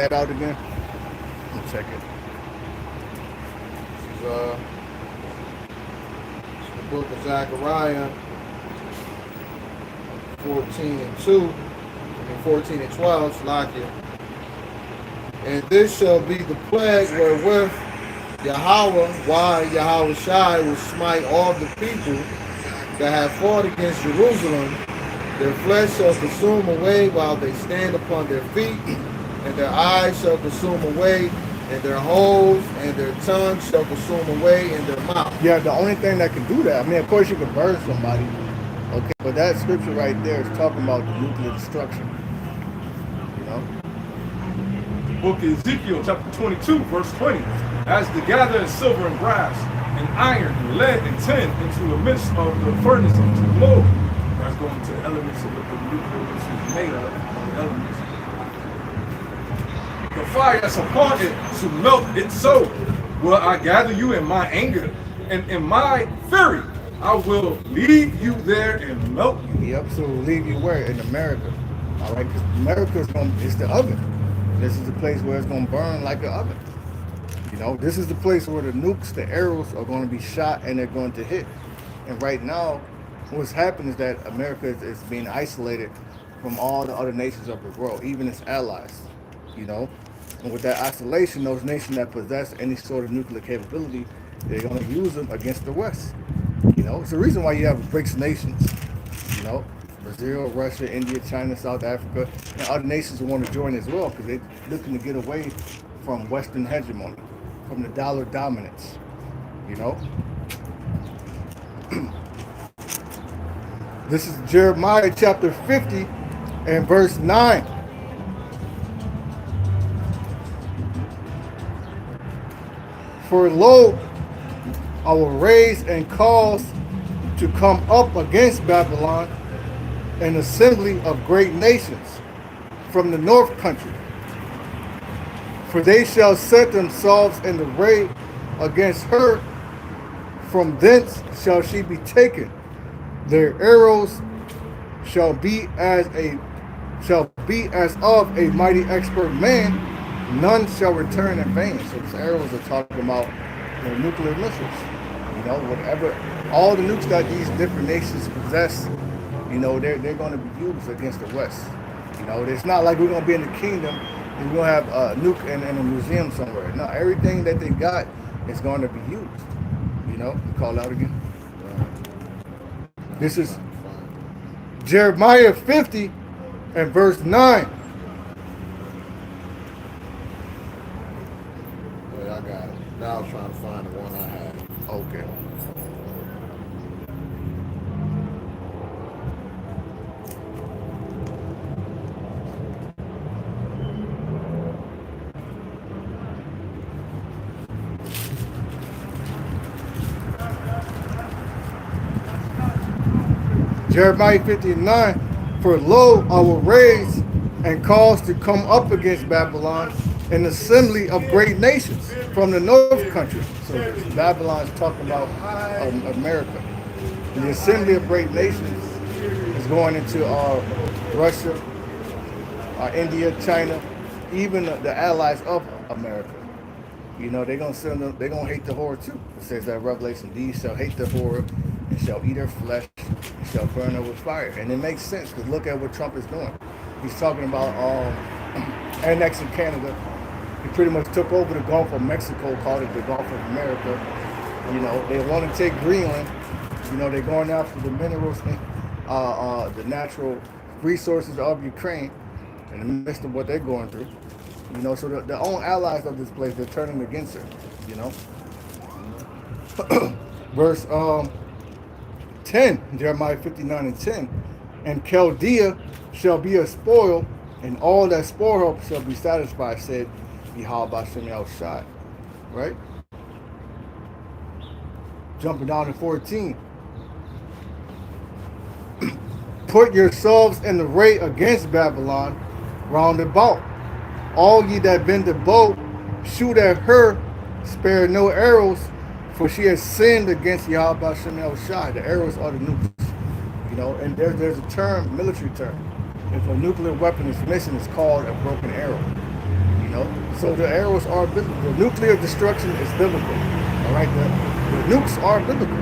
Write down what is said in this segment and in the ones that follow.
that out again? Let me check it. This is the book of Zechariah 14 and 2, and 14 and 12, Shalakia. And this shall be the plague wherewith Yahweh, why Yahweh Shai will smite all the people that have fought against Jerusalem. Their flesh shall consume away while they stand upon their feet, and their eyes shall consume away, and their holes and their tongue shall consume away in their mouth. Yeah, the only thing that can do that, I mean, of course you can burn somebody, okay, but that scripture right there is talking about the nuclear destruction, you know? The book of Ezekiel, chapter 22, verse 20. As to gather in silver and brass, and iron, and lead, and tin into the midst of the furnace unto the Lord. That's going to the elements of what the nuclear is made of the elements. The fire that's upon it to melt it so will I gather you in my anger, and in my fury I will leave you there and melt you. Yep, so we'll leave you where? In America. All right, because America is the oven. This is the place where it's going to burn like an oven. You know, this is the place where the nukes, the arrows are going to be shot and they're going to hit. And right now, what's happened is that America is being isolated from all the other nations of the world, even its allies, you know. And with that isolation, those nations that possess any sort of nuclear capability, they're going to use them against the West. You know, it's the reason why you have BRICS nations, you know, Brazil, Russia, India, China, South Africa, and other nations who want to join as well because they're looking to get away from Western hegemony, from the dollar dominance, you know. This is Jeremiah chapter 50 and verse 9. For lo, I will raise and cause to come up against Babylon an assembly of great nations from the north country. For they shall set themselves in array against her. From thence shall she be taken. Their arrows shall be as of a mighty expert man. None shall return in vain. So these arrows are talking about nuclear missiles. You know, whatever, all the nukes that these different nations possess, you know, they're going to be used against the West. You know, it's not like we're going to be in the kingdom and we're going to have a nuke in a museum somewhere. No, everything that they got is going to be used. You know, call out again. This is Jeremiah 50 and verse 9. Yeah, I got it. Now I was trying to find the one I had. Okay. Jeremiah 50 and 9. For lo, I will raise and cause to come up against Babylon an assembly of great nations from the north country. So Babylon is talking about America. And the assembly of great nations is going into Russia, India, China, even the allies of America. You know, they're gonna send them, they're gonna hate the whore too. It says that Revelation, these shall hate the whore and shall eat her flesh and shall burn her with fire. And it makes sense because look at what Trump is doing. He's talking about annexing Canada. He pretty much took over the Gulf of Mexico, called it the Gulf of America. You know, they want to take Greenland. You know, they're going after the minerals, the natural resources of Ukraine in the midst of what they're going through. You know, so the own allies of this place, they're turning against her, you know. Verse 10, Jeremiah 59 and 10. And Chaldea shall be a spoil, and all that spoil her shall be satisfied, said Yahweh Shem Shai. Right? Jumping down to 14. Put yourselves in array against Babylon round about. All ye that bend the bow, shoot at her, spare no arrows, for she has sinned against Yahweh Shem Shai. The arrows are the nukes. You know, and there's a term, military term. If a nuclear weapon is missing, it's called a broken arrow. You So the arrows are biblical. The nuclear destruction is biblical. All right, the nukes are biblical.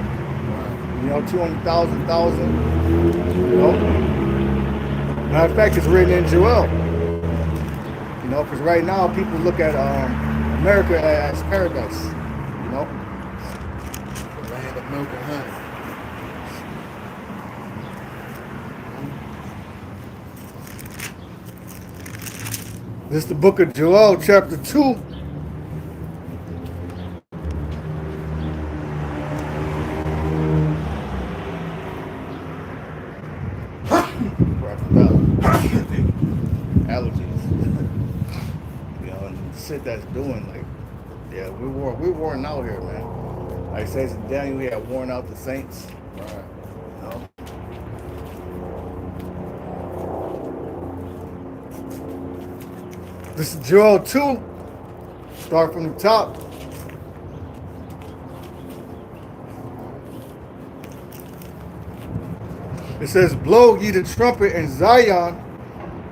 200,000. Matter of fact, it's written in Joel. Because right now people look at America as paradise. The land of milk and honey. This is the book of Joel, chapter 2. Allergies. And the shit that's doing, like, yeah, we're worn out here, man. Like it says in Daniel, we have worn out the saints. Right. This is Joel 2. Start from the top. It says, blow ye the trumpet in Zion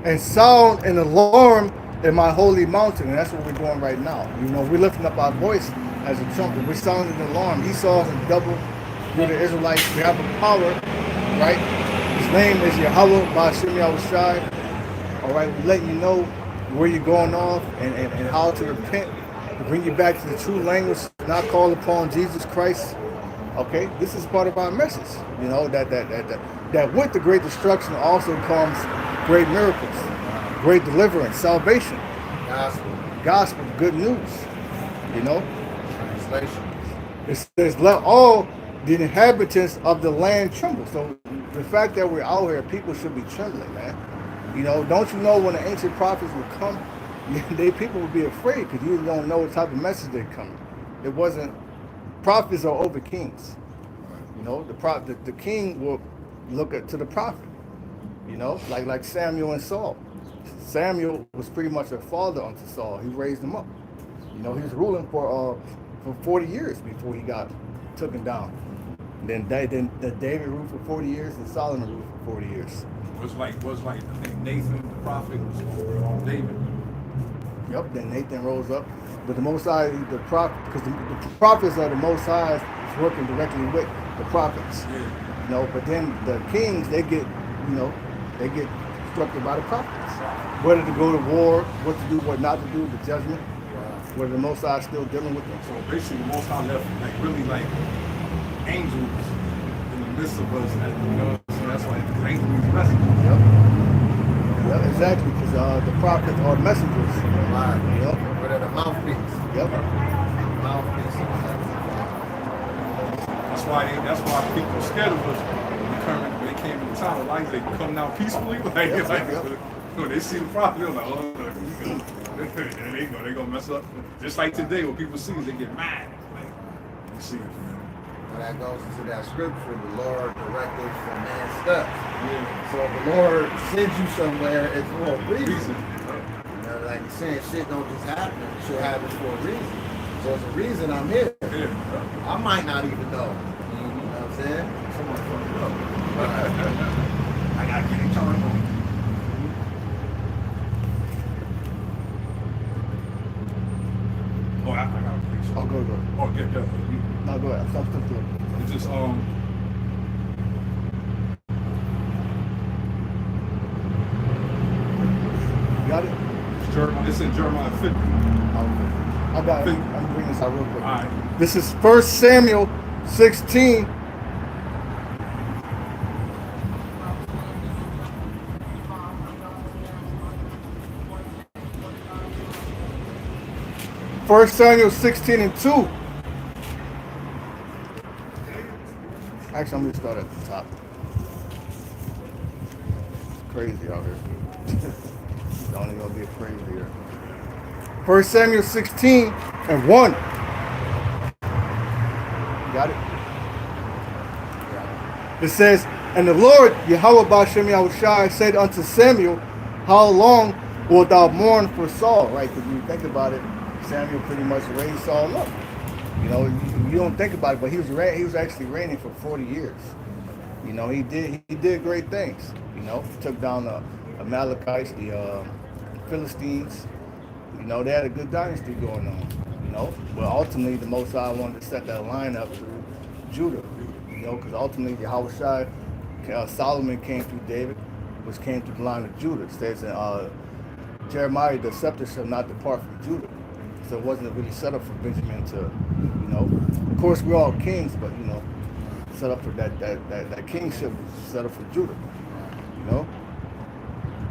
and sound an alarm in my holy mountain. And that's what we're doing right now. We're lifting up our voice as a trumpet. We're sounding an alarm. Esau and double through the Israelites. We have a power, right? His name is Yahweh Ba'Shem Yahushai. All right, we're letting you know where you're going off and how to repent, to bring you back to the true language, not call upon Jesus Christ. Okay, this is part of our message. That with the great destruction also comes great miracles, great deliverance, salvation, gospel, good news. Translation. It says, let all the inhabitants of the land tremble. So the fact that we're out here, people should be trembling, man. Don't you know when the ancient prophets would come, people would be afraid because you don't know what type of message they're coming. It wasn't, prophets are over kings. The king will look to the prophet, like Samuel and Saul. Samuel was pretty much a father unto Saul. He raised him up. He was ruling for 40 years before he got taken down. Then David ruled for 40 years and Solomon ruled for 40 years. Was like I think Nathan the prophet was over David. Yep. Then Nathan rose up, but the Most High, the prophet, because the prophets are the Most High is working directly with the prophets. Yeah. But then the kings, they get instructed by the prophets, whether to go to war, what to do, what not to do, the judgment. Whether the Most High is still dealing with them. So basically, the Most High left really angels in the midst of us. So that's why angels messengers. Yep, exactly, because the prophets are messengers. But they're the mouthpiece. Yep. Mouthpiece. That's why people are scared of us when they came into town. Like they come down peacefully. When they see the prophet, they're like, oh, and they're gonna mess up. Just like today, when people see us, they get mad. You see it. Well, that goes into that scripture, the Lord directed for man's steps. Yeah. So if the Lord sends you somewhere, it's for a reason. Like you're saying, shit don't just happen. It should happen for a reason. So it's a reason I'm here. Yeah. I might not even know. You know what I'm saying? Someone fucked up. I gotta get in trouble. Oh, I got a picture. Oh, go. Oh, get that. No, go ahead. Stop doing it. It's just You got it? It's in Jeremiah 50. I got it. I'm bringing this out real quick. All right. This is 1 Samuel 16. First Samuel 16 and 2. Actually, I'm going to start at the top. It's crazy out here. Don't even gonna be crazy here. 1 Samuel 16 and 1. Got it? It says, and the Lord, Yahweh Ba'Shem Yahushai, said unto Samuel, how long wilt thou mourn for Saul? Right? Because you think about it, Samuel pretty much raised Saul up. You don't think about it, but he was actually reigning for 40 years. He did great things. He took down the Amalekites, the Philistines. You know, they had a good dynasty going on. You know, but ultimately the Most High wanted to set that line up through Judah. You know, because ultimately Yahweh Solomon came through David, which came through the line of Judah. It says in Jeremiah, the scepter shall not depart from Judah. So it wasn't really set up for Benjamin to, you know, of course we're all kings, but you know, set up for that kingship was set up for Judah. You know?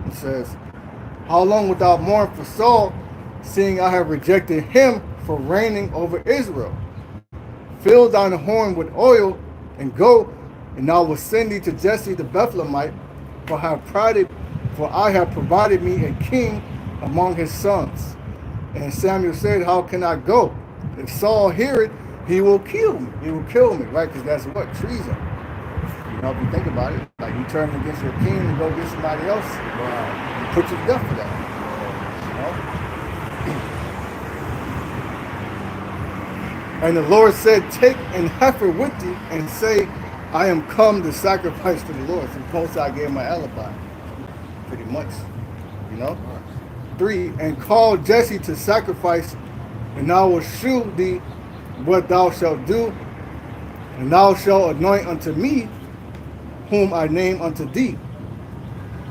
It says, how long wilt thou mourn for Saul, seeing I have rejected him for reigning over Israel? Fill thine horn with oil, and go, and I will send thee to Jesse the Bethlehemite, for I have provided me a king among his sons. And Samuel said, how can I go? If Saul hear it, he will kill me. He will kill me, right? Because that's what? Treason. You know, if you think about it, like you turn against your king and go get somebody else, you put you to death for that. You know? And the Lord said, take an heifer with thee and say, I am come to sacrifice to the Lord. So most I gave my alibi. Pretty much. You know? 3, and call Jesse to sacrifice, and I will shew thee what thou shalt do, and thou shalt anoint unto me whom I name unto thee.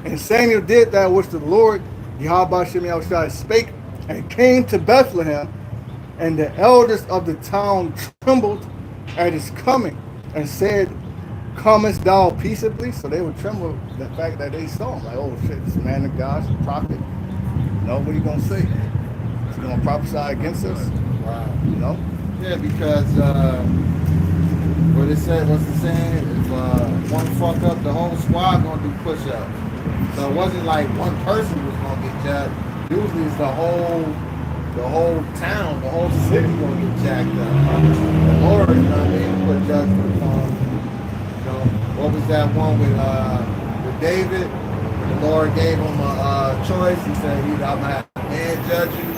And Samuel did that which the Lord Yahweh Shem Yahushua spake, and came to Bethlehem, and the elders of the town trembled at his coming, and said, comest thou peaceably? So they would tremble the fact that they saw him, like, oh shit, this man of God, this prophet. You know, what are you going to say? Is he going to prophesy against us? Wow. You know? Yeah, because what it said, what's it saying? If one fuck up, the whole squad gonna do push-ups. So it wasn't like one person was gonna get jacked. Usually it's the whole town, the whole city gonna get jacked up. The Lord, you know what I mean, put judgment upon. You know, what was that one with David? The Lord gave him a choice. He said, either I'm gonna have a man judge you,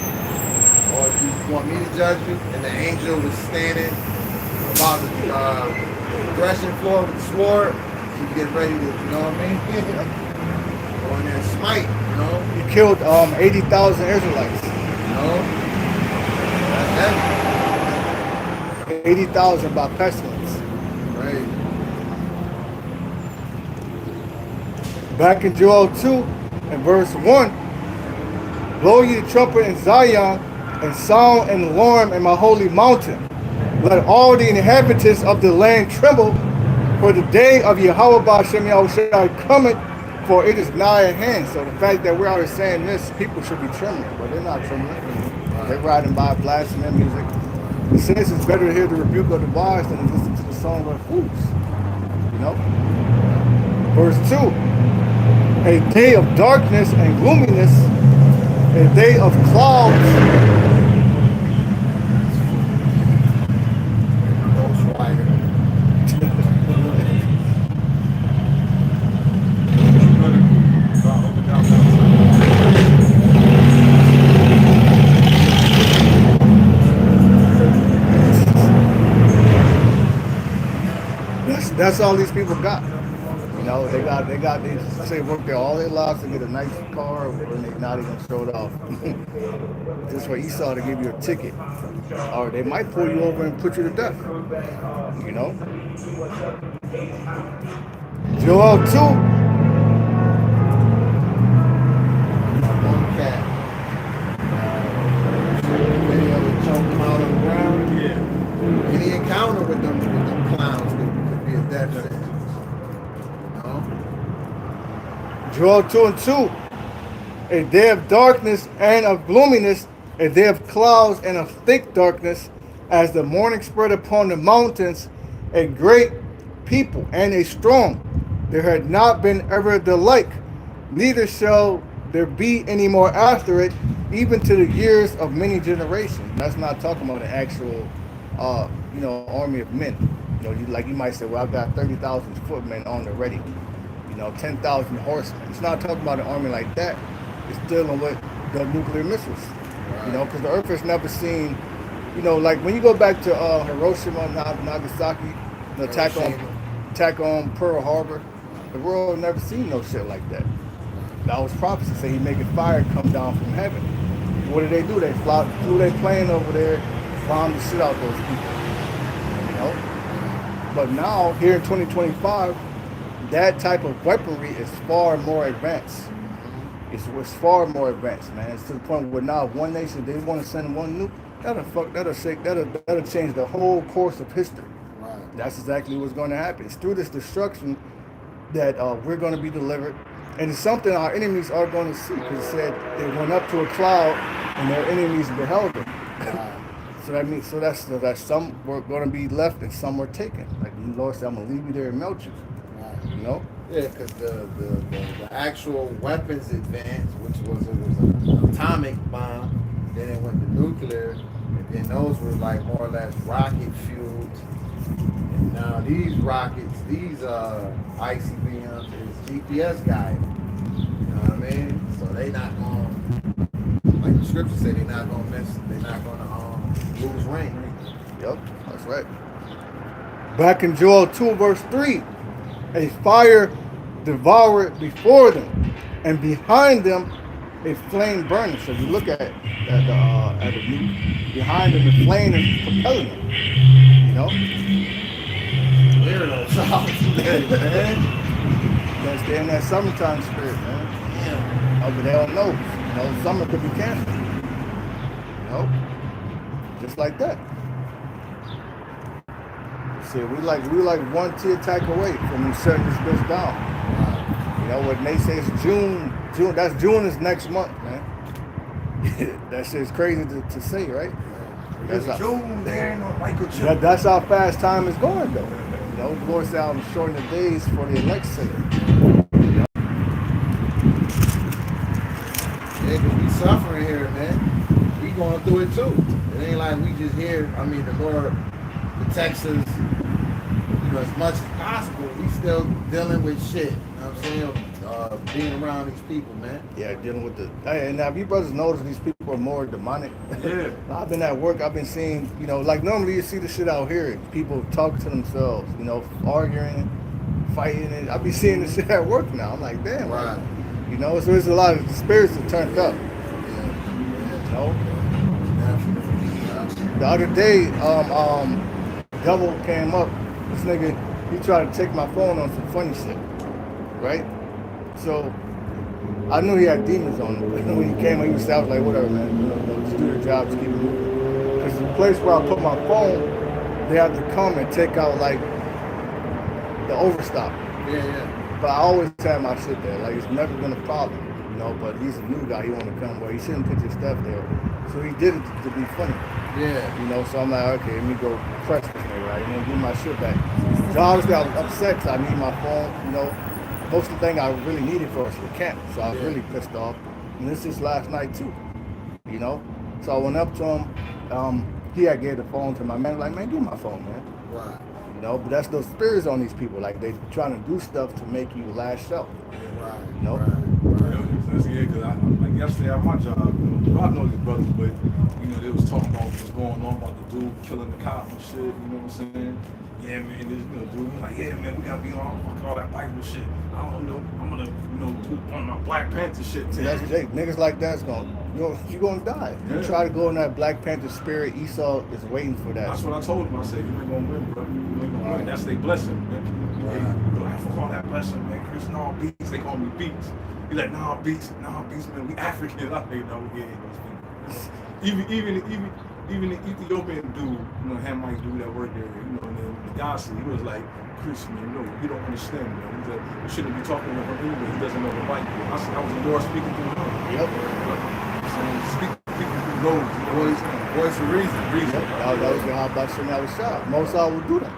or if you want me to judge you. And the angel was standing about the threshing floor with the sword. He's getting ready to, you know what I mean? Go in there and smite, you know? He killed 80,000 Israelites. You know? That's heavy. 80,000 by pestilence. Right. Back in Joel 2 and verse 1, blow ye the trumpet in Zion, and sound an alarm in my holy mountain. Let all the inhabitants of the land tremble, for the day of Yahweh Ba'Shem Yahushua cometh, for it is nigh at hand. So the fact that we're out here saying this, people should be trembling, but they're not trembling. They're riding by blasting their music. It says it's better to hear the rebuke of the wise than to listen to the song of the fools. You know? Verse 2, a day of darkness and gloominess, a day of clouds. That's all these people got. You know, they work there all their lives to get a nice car, and they not even showed off. Just for Esau to give you a ticket, or they might pull you over and put you to death. You know. Joel 2. One cat. Many of them choke them out on the ground. Yeah. Any encounter with them clowns could be a death sentence. Joel 2 and 2. A day of darkness and of gloominess, a day of clouds and of thick darkness, as the morning spread upon the mountains, a great people and a strong. There had not been ever the like, neither shall there be any more after it, even to the years of many generations. That's not talking about an actual, army of men. You know, you might say, well, I've got 30,000 footmen on the ready. 10,000 horsemen. It's not talking about an army like that. It's dealing with the nuclear missiles. Right. Because the earth has never seen, like when you go back to Hiroshima and Nagasaki, the attack on Pearl Harbor, the world never seen no shit like that. That was prophecy. Say he making fire come down from heaven. what did they do? They flew their plane over there, bombed the shit out those people. You know. But now here in 2025, that type of weaponry is far more advanced. It's far more advanced, man. It's to the point where now one nation they want to send one nuke. That'll change the whole course of history. Right. That's exactly what's going to happen. It's through this destruction that we're going to be delivered, and it's something our enemies are going to see. Because it said they went up to a cloud, and their enemies beheld them. Right. So that means that some were going to be left and some were taken. Like the Lord said, I'm going to leave you there and melt you. Right. You know. Yeah, because the actual weapons advance, which was an atomic bomb, then it went to nuclear, and then those were like more or less rocket fueled. And now these rockets, these ICBMs is GPS guided. You know what I mean? So they not going, like the scripture said, they're not going to miss. They're not going to lose range. Yep, that's right. Back in Joel 2 verse 3. A fire devoured before them, and behind them a flame burning. So you look at the view, behind them the flame is propelling them. You know? Weirdo songs today, man. That's they're in that summertime spirit, man. Yeah. Oh, but they don't know. You know, summer could be canceled. You know? Just like that. See, we like one tier tack away from shutting this bitch down. You know what they say is June. That's June is next month, man. That shit's crazy to say, right? That's June, there ain't no Michael Jordan. That's how fast time is going, though. You know, the Lord said I'm shortening the days for the elect sake. Yeah, because we suffering here, man. We going through it too. It ain't like we just here. I mean, the Lord protects us, you know, as much as possible. We still dealing with shit. You know what I'm saying? Being around these people, man. Yeah, dealing with the. Hey, and now, if you brothers notice, these people are more demonic. Yeah. I've been at work. I've been seeing, you know, like normally you see the shit out here. People talking to themselves, you know, arguing, fighting, and I be seeing the shit at work now. I'm like, damn, Right. like, you know. So there's a lot of spirits that turned up. Yeah. You know. Yeah. The other day, double came up. This nigga, he tried to take my phone on some funny shit, right? So I knew he had demons on him. When he came, he was I was like, whatever, man. You know, just do your job, just keep it moving. Because the place where I put my phone, they have to come and take out like the overstop. Yeah. But I always have my shit there. Like it's never been a problem, you know. But he's a new guy. He want to come where he shouldn't put your stuff there. So he did it to be funny. Yeah. You know, so I'm like, okay, let me go press this nigga, right? And then give my shit back. So obviously I was upset because I need my phone, you know. Most of the thing I really needed for us for camp. So I was really pissed off. And this is last night too, you know. So I went up to him. He had gave the phone to my man. Like, man, give me my phone, man. Right. You know, but that's those spirits on these people. Like they trying to do stuff to make you lash out. Right. You know? That's because like yesterday at my job, you know, I know these brothers, but you know, they was talking about what's going on about the dude killing the cop and shit, you know what I'm saying? Yeah, man, this dude was like, yeah, man, we gotta be on fuck all that Bible shit. I don't know, I'm gonna, you know, do on my Black Panther shit. See, that's niggas like that's you're gonna die. You try to go in that Black Panther spirit, Esau is waiting for that. That's what I told him. I said, you ain't gonna win, bro. You ain't gonna win. That's their blessing, man. You know, fuck all that blessing, man. Chris, no beats. They call me beats. He like, nah, beats, man. We African. I think, no, we ain't gonna speak. Even the Ethiopian dude, you know, Hamite dude that worked there, you know, and then the gospel, he was like, Chris, man, no, you don't understand, man. He said, we shouldn't be talking to him anyway. He doesn't know the Bible. I said, I was the Lord speaking through him. Yep. Speaking through those, you know what I'm saying? Voice of reason. That was how about saying that was shot. Most all will do that.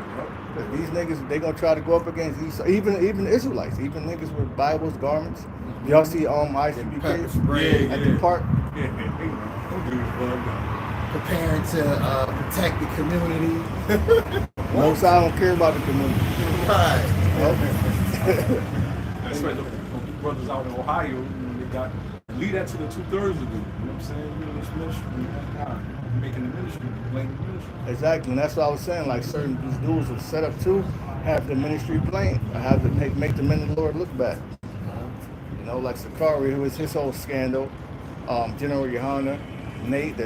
Cause these niggas, they gonna try to go up against Esau. Even Israelites, even niggas with Bibles, garments. Y'all see ICBK at the park? Yeah, don't do this, bud. Preparing to protect the community. Most I don't care about the community. Right. That's right. The brothers out in Ohio, you know, they got lead that to the 2/3 of it. You know what I'm saying? You know, this ministry, God, making the ministry, blame the ministry. Exactly, and that's what I was saying. Like these dudes are set up to have the ministry playing. I have to make the men of the Lord look bad. You know, like Sakari, who was his whole scandal. General Yohana, Nate,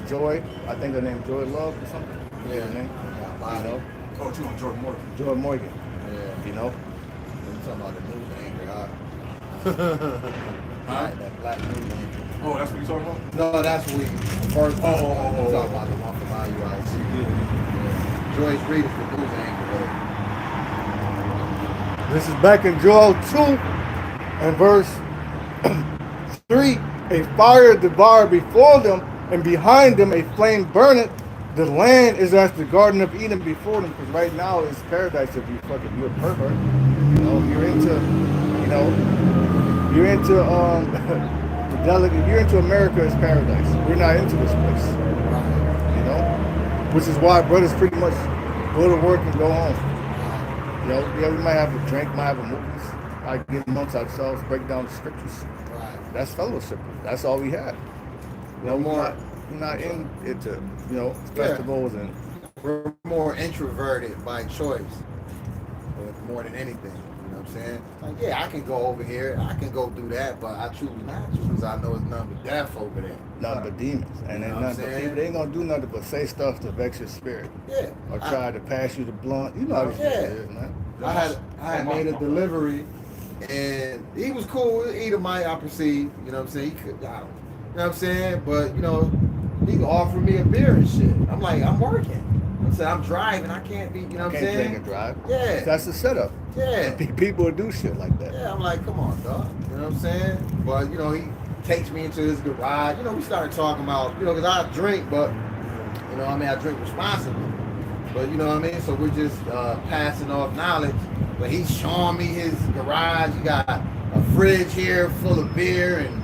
Joy. I think her name Joy Love or something. Yeah. Her name. Yeah, You know, Oh, you on Jordan Morgan. Joy Morgan. Yeah. You know. You talking about the news anchor, huh? Right, that black news anchor. Oh, that's what you talking about? No, that's we. First, Oh. I'm talking about the one from IUIC. Yeah. Joyce Reed is the news anchor. This is back in Joel 2 and verse 3. A fire devoured before them, and behind them a flame burneth. The land is as the Garden of Eden before them, because right now it's paradise if you're a pervert. You know, you're into the delicate. You're into America as paradise. We're not into this place. You know, which is why brothers pretty much go to work and go home. You know, yeah, we might have a drink, might have a movies, might get amongst ourselves, break down the scriptures. Right. That's fellowship. That's all we have. You know, we're not into festivals and. We're more introverted by choice, more than anything. You know what I'm saying? Like, yeah, I can go over here, I can go do that, but I choose not to because I know it's nothing but death over there. Nothing but demons, and You know then what I'm nothing but saying? people. They ain't gonna do nothing but say stuff to vex your spirit, Yeah. or try to pass you the blunt. You know how this Yeah. shit is, man. I had made a delivery, and he was cool. Edomite, I perceive. You know what I'm saying? He could, you know what I'm saying? But he offered me a beer and shit. I'm like, I'm working. I'm saying I'm driving. I can't be. You know what I'm Can't saying? drink and drive. Yeah. That's the setup. Yeah. People do shit like that. Yeah, I'm like, come on, dog. You know what I'm saying? But, he takes me into his garage. We started talking about, because I drink, but, I drink responsibly. But, you know what I mean? So we're just passing off knowledge. But he's showing me his garage. You got a fridge here full of beer and,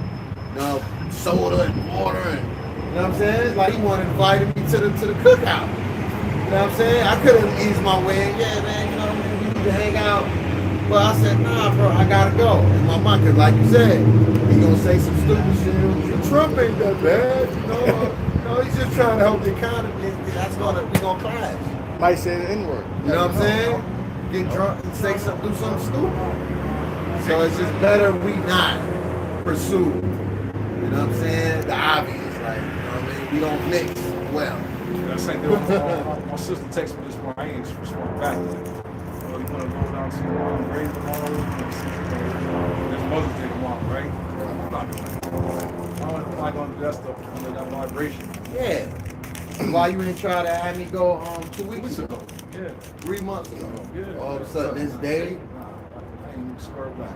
soda and water. And, you know what I'm saying? It's like he wanted to invite me to the cookout. You know what I'm saying? I could have eased my way in. Yeah, man, we need to hang out. But I said, nah, bro, I gotta go. And my mind, cause like you said, he gonna say some stupid shit. Trump ain't that bad, No, he's just trying to help the economy. We gonna crash. Might say the N-word. You know what I'm saying? Get drunk and say something, do something stupid. So it's just better we not pursue. You know what I'm saying? The obvious, we don't mix well. That's like my sister texted me this morning. I ain't responding back. You want to go down to grave tomorrow? There's Mother's Day tomorrow, right? I'm not doing that. I'm not going to do that stuff under that vibration. Yeah. Why you didn't try to have me go 2 weeks ago? Yeah. 3 months ago. Yeah. All of a sudden this day. I ain't even square back.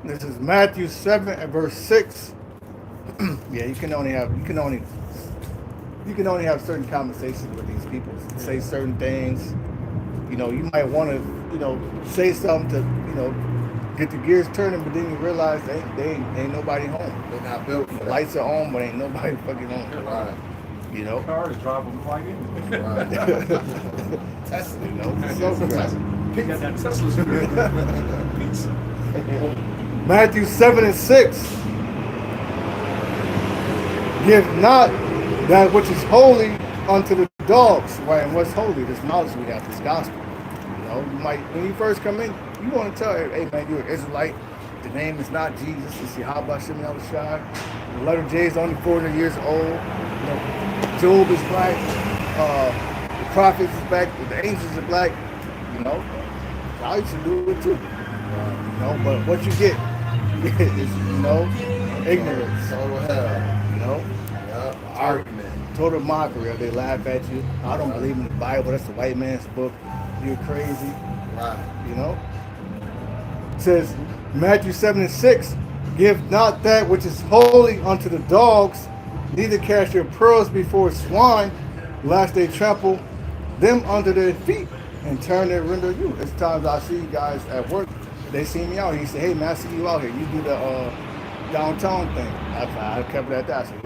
This is Matthew 7 and verse 6. Yeah, you can only have certain conversations with these people. Say certain things. You might want to, say something to, get the gears turning, but then you realize they ain't nobody home. They're not built for The that. lights are on, but ain't nobody fucking home. Right. Car is driving like it. Right. Tesla, so He got that Tesla spirit. Pizza. Matthew 7 and 6. Give not that which is holy unto the dogs, right? And what's holy? This knowledge we have, this gospel. You might, when you first come in, you want to tell, hey man, you're an Israelite. The name is not Jesus. It's Yahweh Shem Yahushua. The letter J is only 400 years old. Job is black. The prophets is black. The angels are black. I should do it too. But what you get is, ignorance. Total hell. Yep. Argument. Total mockery. They laugh at you. I don't believe in the Bible. That's the white man's book. You're crazy. Right. It says, Matthew 7 and 6, give not that which is holy unto the dogs, neither cast your pearls before swine, lest they trample them under their feet and turn their render you. There's times I see guys at work, they see me out here. He say, hey man, I see you out here. You do the downtown thing. I kept it at that. I said,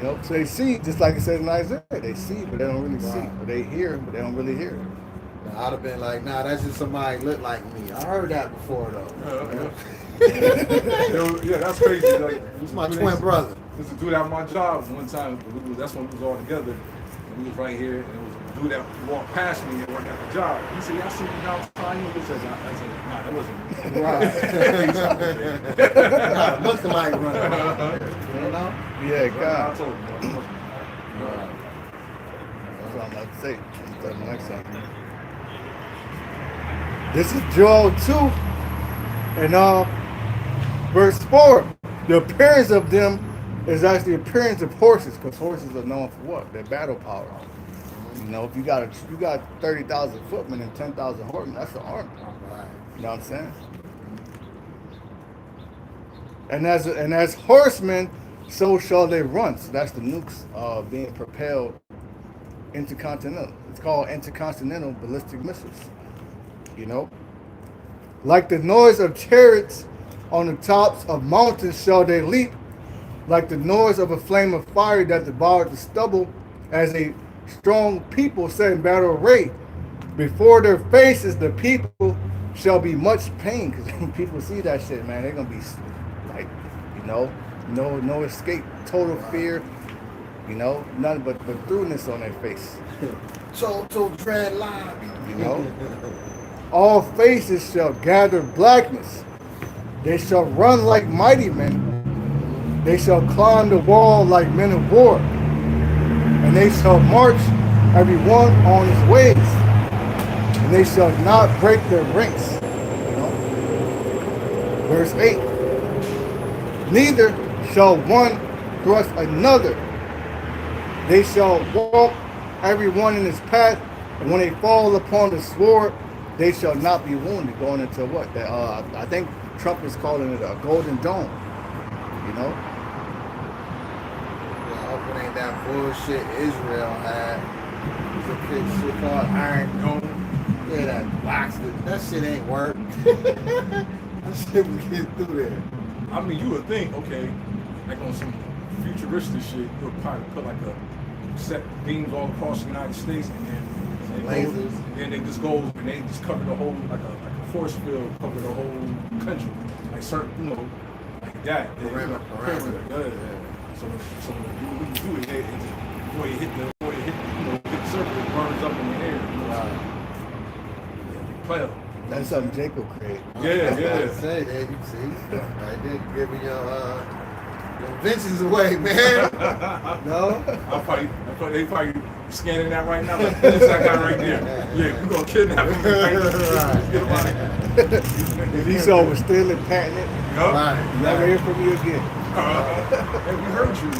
yep. So they see, just like it says in Isaiah, they see, but they don't really see. Or they hear, but they don't really hear. I'd have been like, nah, that's just somebody look like me. I heard that before though. Yeah, that's crazy. Like, It's my twin brother. This is dude at my job one time. That's when we was all together. And we was right here, and it was a dude that walked past me and worked at the job. He said, "Yeah, I see you downtown." You know, I said, "Nah, that wasn't me." Right. Look, somebody running around. You know? Yeah, I God. told him, "That wasn't me." That's what I'm about to say. Until the next time. This is Joel 2 and verse 4. The appearance of them is actually the appearance of horses, because horses are known for what? Their battle power. You know, if you got 30,000 footmen and 10,000 horsemen, that's an army. You know what I'm saying? And as horsemen, so shall they run. So that's the nukes being propelled intercontinental. It's called intercontinental ballistic missiles. You know, like the noise of chariots on the tops of mountains shall they leap, like the noise of a flame of fire that devoured the stubble, as a strong people set in battle array. Before their faces, the people shall be much pain, because when people see that shit, man, they're gonna be like, you know, no escape, total fear, you know, nothing but throughness on their face. Total dreadlock. You know, all faces shall gather blackness. They shall run like mighty men. They shall climb the wall like men of war. And they shall march every one on his ways. And they shall not break their ranks. You know? Verse 8. Neither shall one thrust another. They shall walk every one in his path. And when they fall upon the sword, they shall not be wounded. Going into what? I think Trump is calling it a golden dome. You know? Yeah, hoping ain't that bullshit Israel had. It's a shit called Iron Dome. Yeah, that box. That shit ain't work. That shit we get through there. I mean, you would think, okay, like on some futuristic shit, you'll probably put like a set beams all across the United States, and then Lasers. And they just go and they just cover the whole like a force field, cover the whole country, like certain, you know, like that. Perimeter. Yeah. So when you do it, before you hit the circle, it burns up in the air. You know? Play. That's something Jacob created. Yeah. Say that, you see, right there, giving your inventions away, man. No, They probably scanning that right now. Like, this that guy right there. Yeah, we're gonna kidnap him. If Esau was still in patent it, Right. never hear from you again. Hey, we heard you.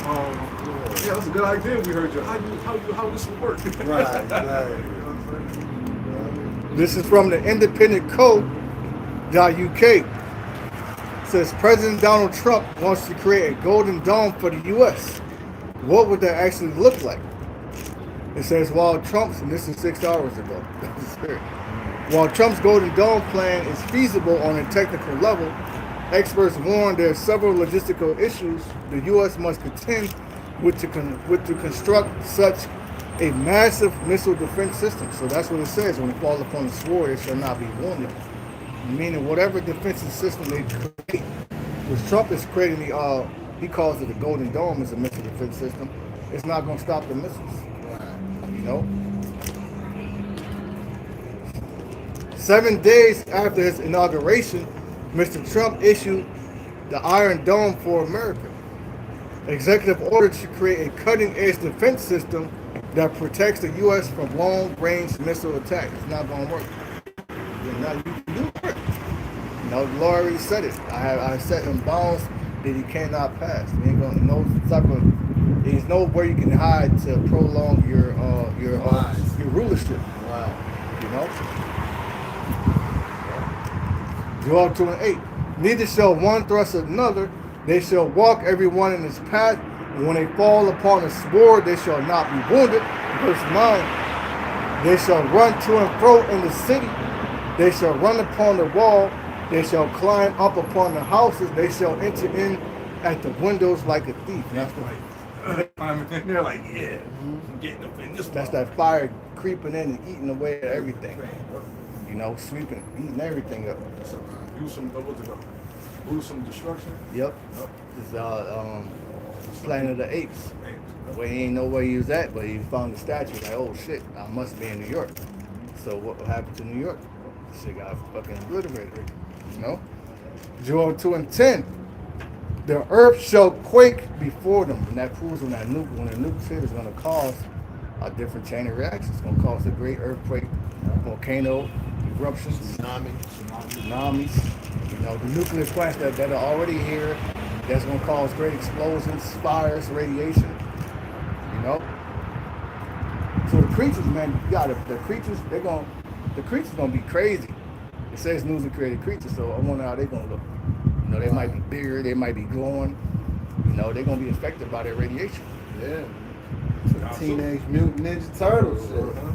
Yeah, that's a good idea. We heard you. How this would work? Right. This is from the Independent Code.uk. It says President Donald Trump wants to create a golden dome for the U.S. What would that actually look like? It says while Trump's, and this is 6 hours ago, while Trump's golden dome plan is feasible on a technical level, experts warn there are several logistical issues the U.S. must contend with to construct such a massive missile defense system. So that's what it says. When it falls upon the sword, it shall not be wounded. Meaning whatever defensive system they create, which Trump is creating he calls it the Golden Dome as a missile defense system, it's not going to stop the missiles. You know? 7 days after his inauguration, Mr. Trump issued the Iron Dome for America. Executive order to create a cutting-edge defense system that protects the U.S. from long-range missile attacks. It's not going to work. You can do it. You know, the law already said it. I set him bounds that he cannot pass. He ain't gonna there's nowhere you can hide to prolong your rulership. Wow. You know? Joel 2 and 8. Neither shall one thrust another, they shall walk every one in his path, and when they fall upon a sword, they shall not be wounded. Verse 9. They shall run to and fro in the city, they shall run upon the wall, they shall climb up upon the houses, they shall enter in at the windows like a thief. That's right. I'm in there like, yeah, I'm getting up in this. That's that fire creeping in and eating away at everything. You know, sweeping, eating everything up. Gruesome destruction. Yep. This is Planet of the Apes. Well, he ain't know where he was at, but he found the statue. Like, oh shit, I must be in New York. So what happened to New York? Shit got fucking obliterated. You know? Joel 2:10. The earth shall quake before them, and that proves when the nuke hit, is going to cause a different chain of reactions. It's going to cause a great earthquake, volcano eruptions, tsunamis. You know, the nuclear plants that are already here, that's going to cause great explosions, fires, radiation. You know. So the creatures, man, the creatures, the creatures gonna be crazy. It says newly created creatures, so I wonder how they're gonna look. You know, they might be bigger, they might be glowing. You know, they're gonna be affected by their radiation. Yeah. Teenage Mutant Ninja Turtles shit, huh?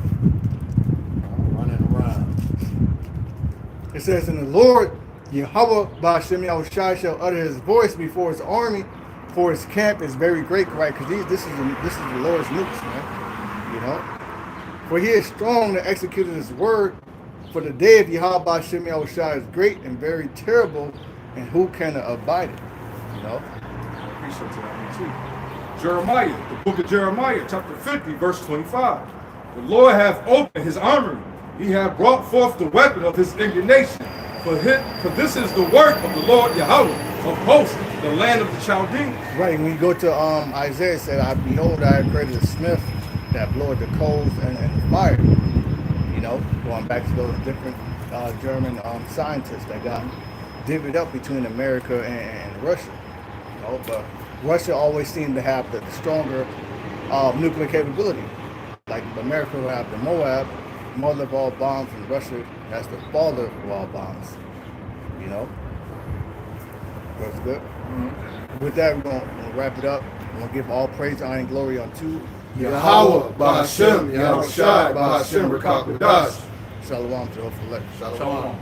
Running around. It says, "And the Lord Yahweh Ba'Shem Yahushai shall utter his voice before his army, for his camp is very great," right? Because this is the Lord's nukes, man. You know, for he is strong to execute his word. For the day of Yahweh Ba'Shem Yahushai is great and very terrible, and who can abide it? You know. Appreciate that one too. Jeremiah, the book of Jeremiah, chapter 50, verse 25. The Lord hath opened his armory. He hath brought forth the weapon of his indignation. For this is the work of the Lord Yahweh of hosts, the land of the Chaldeans. Right, when you go to Isaiah, it said, "I behold, I have created a smith that bloweth the coals and the fire." You know, going back to those different German scientists that got divvied up between America and Russia. You know, but Russia always seemed to have the stronger nuclear capability. Like America will have the Moab, mother of all bombs, and Russia has the father of all bombs. You know, that's good. Mm-hmm. With that, we're gonna wrap it up. We're gonna give all praise, honor, and glory unto Yahweh, Ba'Hashem, Yahushai, Ba'Hashem, Rakakwadash. Shalom to the elect. Shalom.